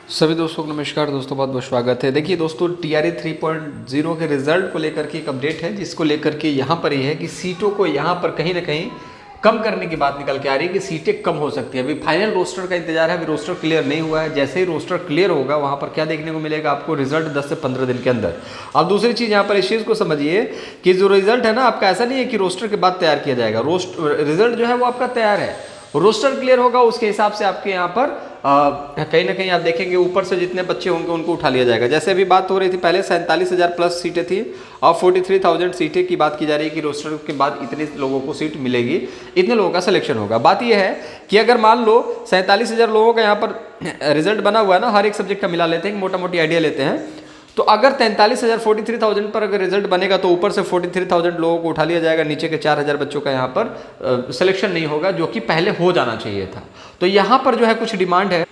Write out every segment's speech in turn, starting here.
सभी दोस्तों को नमस्कार दोस्तों, बहुत बहुत स्वागत है। देखिए दोस्तों, TRE 3.0 के रिजल्ट को लेकर के एक अपडेट है, जिसको लेकर के यहाँ पर ये है कि सीटों को यहाँ पर कहीं ना कहीं कम करने की बात निकल के आ रही है कि सीटें कम हो सकती है। अभी फाइनल रोस्टर का इंतजार है, अभी रोस्टर क्लियर नहीं हुआ है। जैसे ही रोस्टर क्लियर होगा वहाँ पर क्या देखने को मिलेगा आपको, रिजल्ट 10 से 15 दिन के अंदर। अब दूसरी चीज़ यहाँ पर इस चीज़ को समझिए कि जो रिजल्ट है ना आपका, ऐसा नहीं है कि रोस्टर के बाद तैयार किया जाएगा। रिजल्ट जो है वो आपका तैयार है, रोस्टर क्लियर होगा उसके हिसाब से आपके यहाँ पर कहीं ना कहीं आप देखेंगे ऊपर से जितने बच्चे होंगे उनको उठा लिया जाएगा। जैसे अभी बात हो रही थी, पहले 47,000 प्लस सीटें थी और 43,000 सीटें की बात की जा रही है कि रोस्टर के बाद इतने लोगों को सीट मिलेगी, इतने लोगों का सिलेक्शन होगा। बात यह है कि अगर मान लो 47,000 लोगों का यहाँ पर रिजल्ट बना हुआ है ना, हर एक सब्जेक्ट का मिला लेते हैं, मोटा मोटी आइडिया लेते हैं, तो अगर 43,000 43,000 पर अगर रिजल्ट बनेगा तो ऊपर से 43,000 लोगों को उठा लिया जाएगा, नीचे के 4,000 बच्चों का यहाँ पर सिलेक्शन नहीं होगा, जो कि पहले हो जाना चाहिए था। तो यहाँ पर जो है कुछ डिमांड है,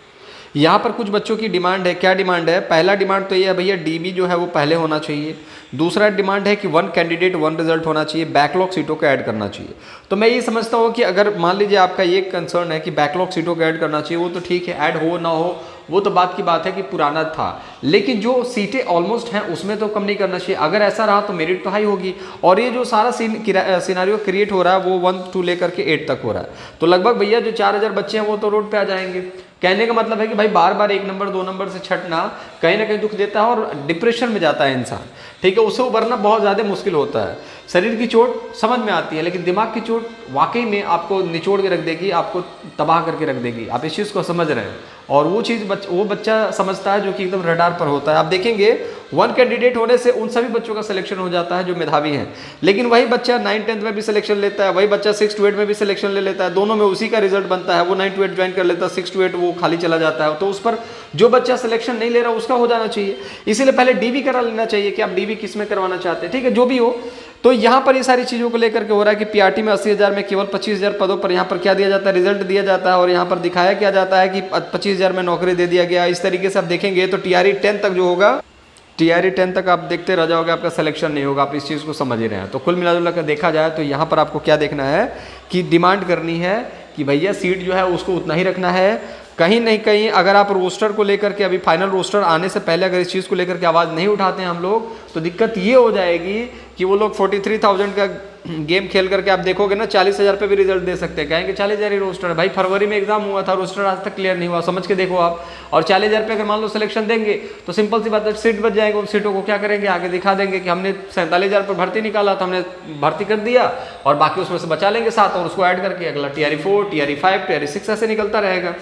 यहाँ पर कुछ बच्चों की डिमांड है। क्या डिमांड है? पहला डिमांड तो ये है भैया, DB जो है वो पहले होना चाहिए। दूसरा डिमांड है कि 1 कैंडिडेट 1 रिजल्ट होना चाहिए, बैकलॉग सीटों को ऐड करना चाहिए। तो मैं ये समझता हूँ कि अगर मान लीजिए आपका ये कंसर्न है कि बैकलॉग सीटों को ऐड करना चाहिए, वो तो ठीक है, ऐड हो ना हो वो तो बात की बात है कि पुराना था, लेकिन जो सीटें ऑलमोस्ट हैं उसमें तो कम नहीं करना चाहिए। अगर ऐसा रहा तो मेरिट तो हाई होगी। और ये जो सारा सिनारियो क्रिएट हो रहा है वो 1 to लेकर के 8 तक हो रहा है, तो लगभग भैया जो 4,000 बच्चे हैं वो तो रोड पे आ जाएंगे। कहने का मतलब है कि भाई बार बार 1 नंबर 2 नंबर से छटना कहीं ना कहीं दुख देता है और डिप्रेशन में जाता है इंसान, ठीक है, उससे उभरना बहुत ज़्यादा मुश्किल होता है। शरीर की चोट समझ में आती है, लेकिन दिमाग की चोट वाकई में आपको निचोड़ के रख देगी, आपको तबाह करके रख देगी। आप इस चीज़ को समझ रहे हैं, और वो चीज़ वो बच्चा समझता है जो कि एकदम रडार पर होता है। आप देखेंगे 1 कैंडिडेट होने से उन सभी बच्चों का सिलेक्शन हो जाता है जो मेधावी हैं, लेकिन वही बच्चा 9th-10th में भी सिलेक्शन लेता है, वही बच्चा 6 to 8 में भी सिलेक्शन ले लेता है, दोनों में उसी का रिजल्ट बनता है। वो 9 to 8 ज्वाइन कर लेता है, 6 to 8 वो खाली चला जाता है। तो उस पर जो बच्चा सिलेक्शन नहीं ले रहा उसका हो जाना चाहिए, इसीलिए पहले DB करा लेना चाहिए कि आप DB किस में करवाना चाहते हैं, ठीक है, जो भी हो। तो यहाँ पर ये सारी चीज़ों को लेकर के हो रहा है कि PRT में 80,000 में केवल 25,000 पदों पर यहाँ पर क्या दिया जाता है, रिजल्ट दिया जाता है, और यहाँ पर दिखाया क्या जाता है कि 25,000 में नौकरी दे दिया गया। इस तरीके से आप देखेंगे तो TRE 10 तक जो होगा, TRE 10 तक आप देखते रह जाओगे, आपका सिलेक्शन नहीं होगा। आप इस चीज़ को समझ ही रहे हैं। तो कुल मिलाजुला कर देखा जाए तो यहाँ पर आपको क्या देखना है कि डिमांड करनी है कि भैया सीट जो है उसको उतना ही रखना है। कहीं नहीं कहीं अगर आप रोस्टर को लेकर के, अभी फाइनल रोस्टर आने से पहले अगर इस चीज़ को लेकर के आवाज़ नहीं उठाते हैं हम लोग, तो दिक्कत ये हो जाएगी कि वो लोग 43,000 का गेम खेल करके आप देखोगे ना 40,000 पे भी रिजल्ट दे सकते हैं। कहेंगे 40,000 ही रोस्टर है। भाई फरवरी में एग्जाम हुआ था, रोस्टर आज तक क्लियर नहीं हुआ, समझ के देखो आप। और 40,000 पे अगर मान लो सिलेक्शन देंगे तो सिंपल सी बात है, सीट बच जाएगी। उन सीटों को क्या करेंगे, आगे दिखा देंगे कि हमने 47,000 पर भर्ती निकाला था, हमने भर्ती कर दिया, और बाकी उसमें से बचा लेंगे 7 और उसको ऐड करके अगला TRE 4 TRE 5 TRE 6 ऐसे निकलता रहेगा।